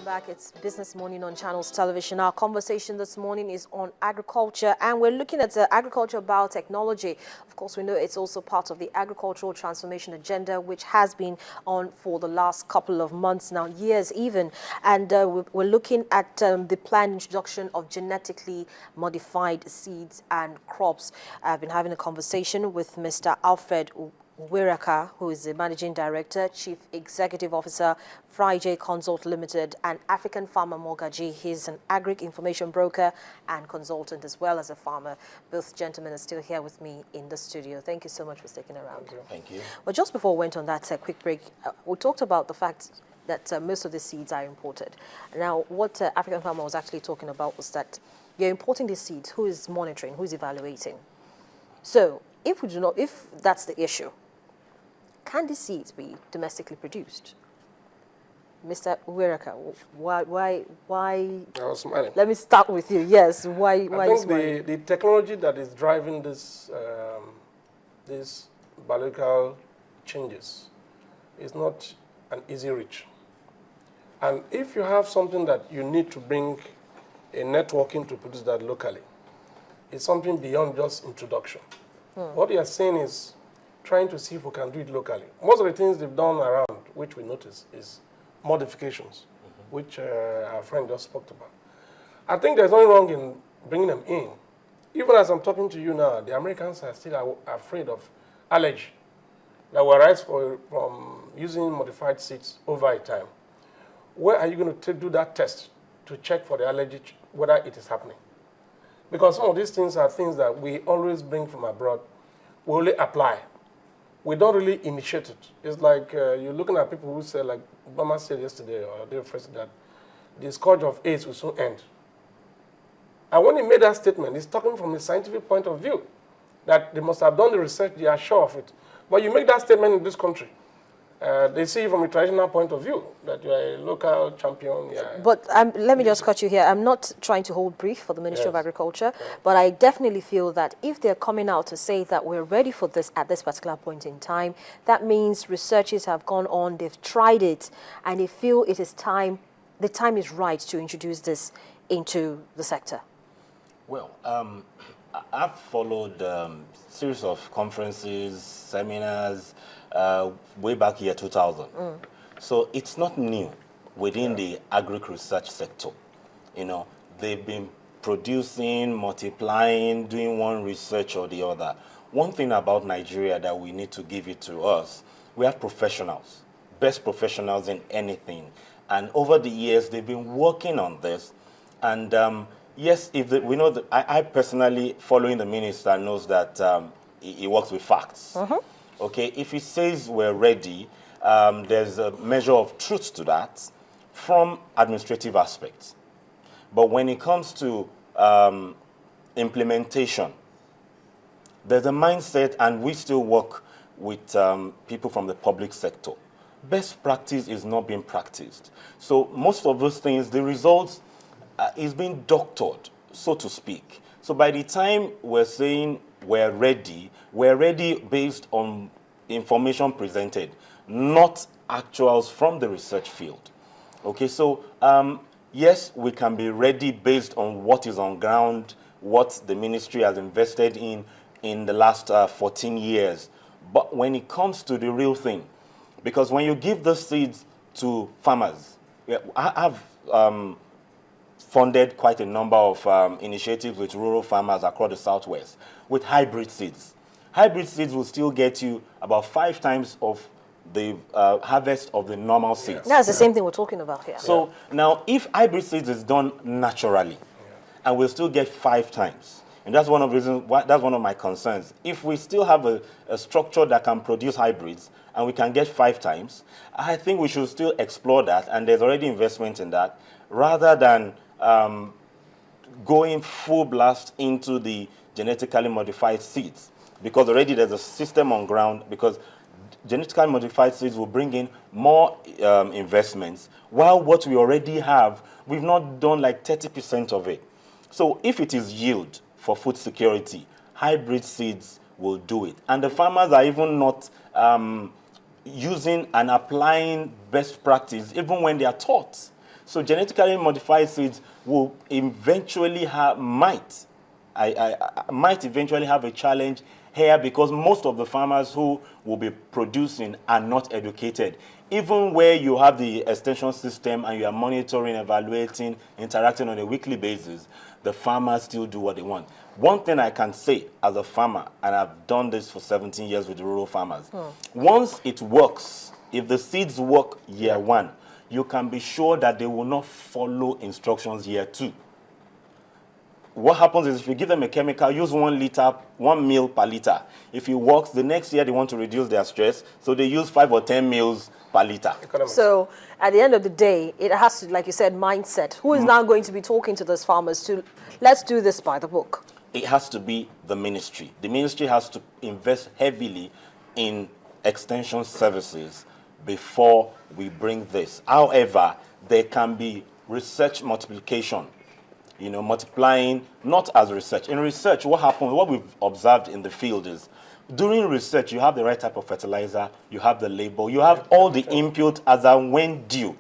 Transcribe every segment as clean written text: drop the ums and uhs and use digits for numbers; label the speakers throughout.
Speaker 1: welcome back. It's Business Morning on Channels Television. Our conversation this morning is on agriculture, and we're looking at the agriculture biotechnology. Of course, we know it's also part of the agricultural transformation agenda, which has been on for the last couple of months now, years even. And we're looking at the planned introduction of genetically modified seeds and crops. I've been having a conversation with Mr. Alfred Wiraka, who is the Managing Director, Chief Executive Officer, Friday Consult Limited, and African Farmer Mogaji. He's an agri-information broker and consultant as well as a farmer. Both gentlemen are still here with me in the studio. Thank you so much for sticking around.
Speaker 2: Thank you.
Speaker 1: Well, just before we went on that quick break, we talked about the fact that most of the seeds are imported. Now, what African Farmer was actually talking about was that you're importing these seeds. Who is monitoring? Who is evaluating? So, if that's the issue, can these seeds be domestically produced? Mr. Wiraka, why?
Speaker 3: I was smiling.
Speaker 1: Let me start with you. Yes, why?
Speaker 3: I think the technology that is driving this these biological changes is not an easy reach. And if you have something that you need to bring a networking to produce that locally, it's something beyond just introduction. What you are saying is trying to see if we can do it locally. Most of the things they've done around, which we notice, is modifications, which our friend just spoke about. I think there's nothing wrong in bringing them in. Even as I'm talking to you now, the Americans are still afraid of allergy that will arise from using modified seeds over a time. Where are you going to do that test to check for the allergy, whether it is happening? Because some of these things are things that we always bring from abroad. We only apply. We don't really initiate it. It's like you're looking at people who say, like Obama said yesterday or the day before, that the scourge of AIDS will soon end. And when he made that statement, he's talking from a scientific point of view, that they must have done the research, they are sure of it. But you make that statement in this country, they see you from a traditional point of view, that you are a local champion. Yeah.
Speaker 1: But let me just cut you here. I'm not trying to hold brief for the Ministry of Agriculture, but I definitely feel that if they're coming out to say that we're ready for this at this particular point in time, that means researchers have gone on, they've tried it, and they feel it is time, the time is right to introduce this into the sector.
Speaker 2: Well, I've followed a series of conferences, seminars, way back year 2000. So it's not new within the agri-research sector. You know, they've been producing, multiplying, doing one research or the other. One thing about Nigeria that we need to give it to us, we have professionals, best professionals in anything. And over the years, they've been working on this. And yes, we know that I personally, following the minister, knows that he works with facts. Okay, if he says we're ready, there's a measure of truth to that from administrative aspects. But when it comes to implementation, there's a mindset, and we still work with people from the public sector. Best practice is not being practiced. So most of those things, the results is being doctored, so to speak. So by the time we're saying we're ready based on information presented, not actuals from the research field. Okay, so yes, we can be ready based on what is on ground, what the ministry has invested in the last 14 years. But when it comes to the real thing, because when you give the seeds to farmers, I've funded quite a number of initiatives with rural farmers across the Southwest with hybrid seeds. Hybrid seeds will still get you about 5 times of the harvest of the normal seeds.
Speaker 1: That's the same thing we're talking about here.
Speaker 2: So now, if hybrid seeds is done naturally, and we'll still get 5 times, and that's one of the reasons that's one of my concerns. If we still have a structure that can produce hybrids and we can get 5 times, I think we should still explore that, and there's already investment in that, rather than going full blast into the genetically modified seeds, because already there's a system on ground, because genetically modified seeds will bring in more investments, while what we already have, we've not done like 30% of it. So if it is yield for food security, hybrid seeds will do it. And the farmers are even not using and applying best practice, even when they are taught. So genetically modified seeds will eventually might eventually have a challenge here, because most of the farmers who will be producing are not educated. Even where you have the extension system and you are monitoring, evaluating, interacting on a weekly basis, the farmers still do what they want. One thing I can say as a farmer, and I've done this for 17 years with the rural farmers, once it works, if the seeds work year one, you can be sure that they will not follow instructions year two. What happens is, if you give them a chemical, use 1 ml per liter. If it works, the next year they want to reduce their stress, so they use 5 or 10 mils per liter.
Speaker 1: So at the end of the day, it has to, like you said, mindset. Who is now going to be talking to those farmers to, let's do this by the book?
Speaker 2: It has to be the ministry. The ministry has to invest heavily in extension services before we bring this. However, there can be research multiplication. Multiplying not as research. In research, what we've observed in the field is, during research, you have the right type of fertilizer, you have the label, you have all the input as and when due.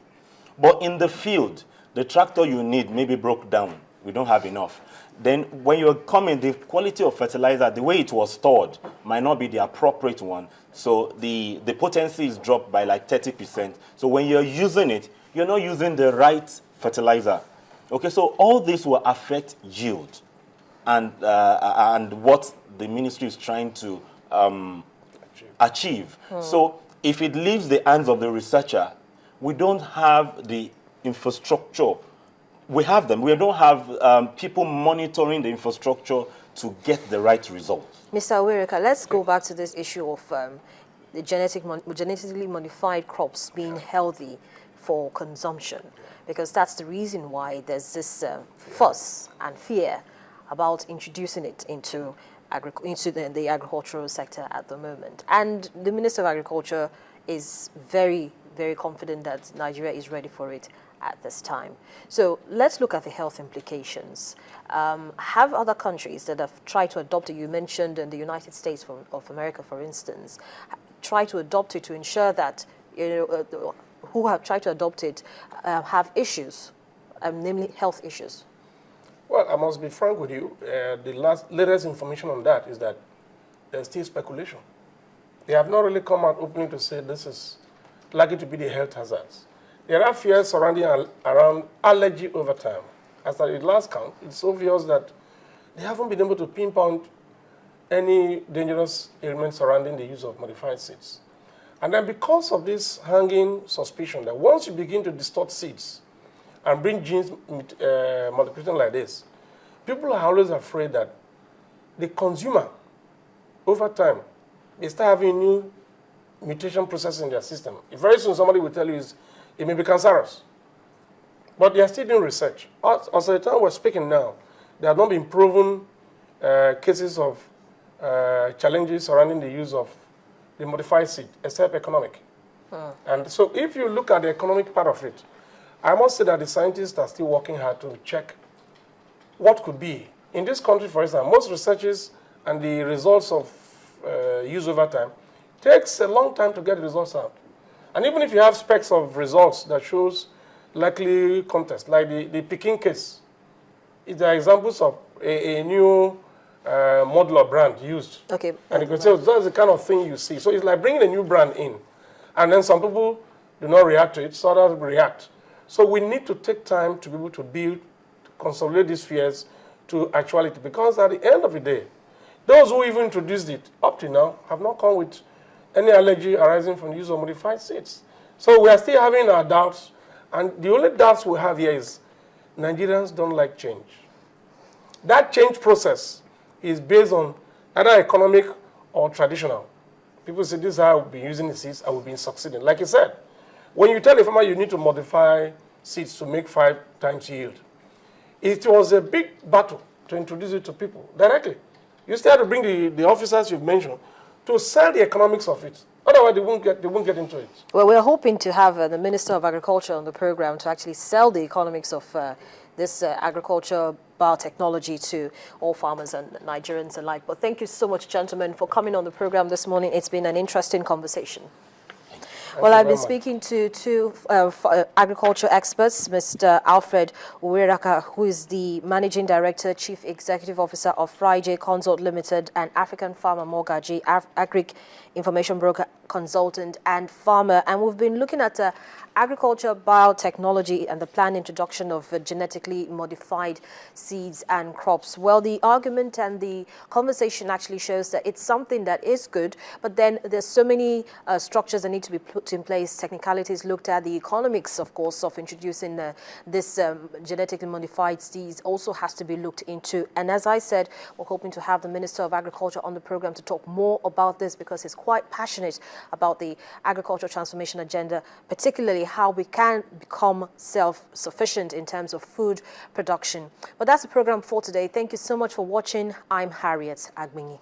Speaker 2: But in the field, the tractor you need maybe broke down. We don't have enough. Then when you're coming, the quality of fertilizer, the way it was stored, might not be the appropriate one. So the potency is dropped by like 30%. So when you're using it, you're not using the right fertilizer. Okay, so all this will affect yield and what the ministry is trying to achieve. So if it leaves the hands of the researcher, we don't have the infrastructure. We have them. We don't have people monitoring the infrastructure to get the right results.
Speaker 1: Mr. Awirika, let's go back to this issue of the genetically modified crops being healthy for consumption, because that's the reason why there's this fuss and fear about introducing it into the agricultural sector at the moment. And the Minister of Agriculture is very, very confident that Nigeria is ready for it at this time. So let's look at the health implications. Have other countries that have tried to adopt it, you mentioned in the United States of America, for instance, try to adopt it to ensure that who have tried to adopt it have issues, namely health issues?
Speaker 3: Well, I must be frank with you. The latest information on that is that there's still speculation. They have not really come out openly to say this is likely to be the health hazards. There are fears surrounding around allergy over time. As at the last count, it's obvious that they haven't been able to pinpoint any dangerous ailments surrounding the use of modified seeds. And then because of this hanging suspicion that once you begin to distort seeds and bring genes multiplication like this, people are always afraid that the consumer, over time, they start having new mutation processes in their system. Very soon somebody will tell you it may be cancerous. But they are still doing research. As at the time we're speaking now, there have not been proven cases of challenges surrounding the use of the modified seed, except economic. And so if you look at the economic part of it, I must say that the scientists are still working hard to check what could be. In this country, for instance, most researches and the results of use over time takes a long time to get the results out. And even if you have specs of results that shows likely contest, like the Peking case, there are examples of a new modular brand used. Okay. And you can say that's the kind of thing you see. So it's like bringing a new brand in. And then some people do not react to it, so others react. So we need to take time to be able to build, to consolidate these fears to actuality. Because at the end of the day, those who even introduced it up to now have not come with any allergy arising from the use of modified seeds. So we are still having our doubts. And the only doubts we have here is Nigerians don't like change. That change process is based on either economic or traditional. People say, this is how I've been using the seeds, I will be succeeding. Like you said, when you tell a farmer you need to modify seeds to make 5 times yield, it was a big battle to introduce it to people directly. You still have to bring the officers you've mentioned to sell the economics of it. Otherwise, they won't get into it.
Speaker 1: Well, we're hoping to have the Minister of Agriculture on the program to actually sell the economics of this agriculture biotechnology to all farmers and Nigerians alike. But thank you so much, gentlemen, for coming on the program this morning. It's been an interesting conversation. Well,
Speaker 3: you
Speaker 1: I've been
Speaker 3: very much.
Speaker 1: speaking to two agriculture experts, Mr. Alfred Uweraka, who is the Managing Director, Chief Executive Officer of Friday Consult Limited, and African Farmer Mogaji, Agric Information Broker Consultant and Farmer. And we've been looking at agriculture, biotechnology, and the planned introduction of genetically modified seeds and crops. Well, the argument and the conversation actually shows that it's something that is good, but then there's so many structures that need to be put in place, technicalities looked at, the economics, of course, of introducing this genetically modified seeds also has to be looked into. And as I said, we're hoping to have the Minister of Agriculture on the program to talk more about this, because he's quite passionate about the agricultural transformation agenda, particularly how we can become self-sufficient in terms of food production. But that's the program for today. Thank you so much for watching. I'm Harriet Agbinyi.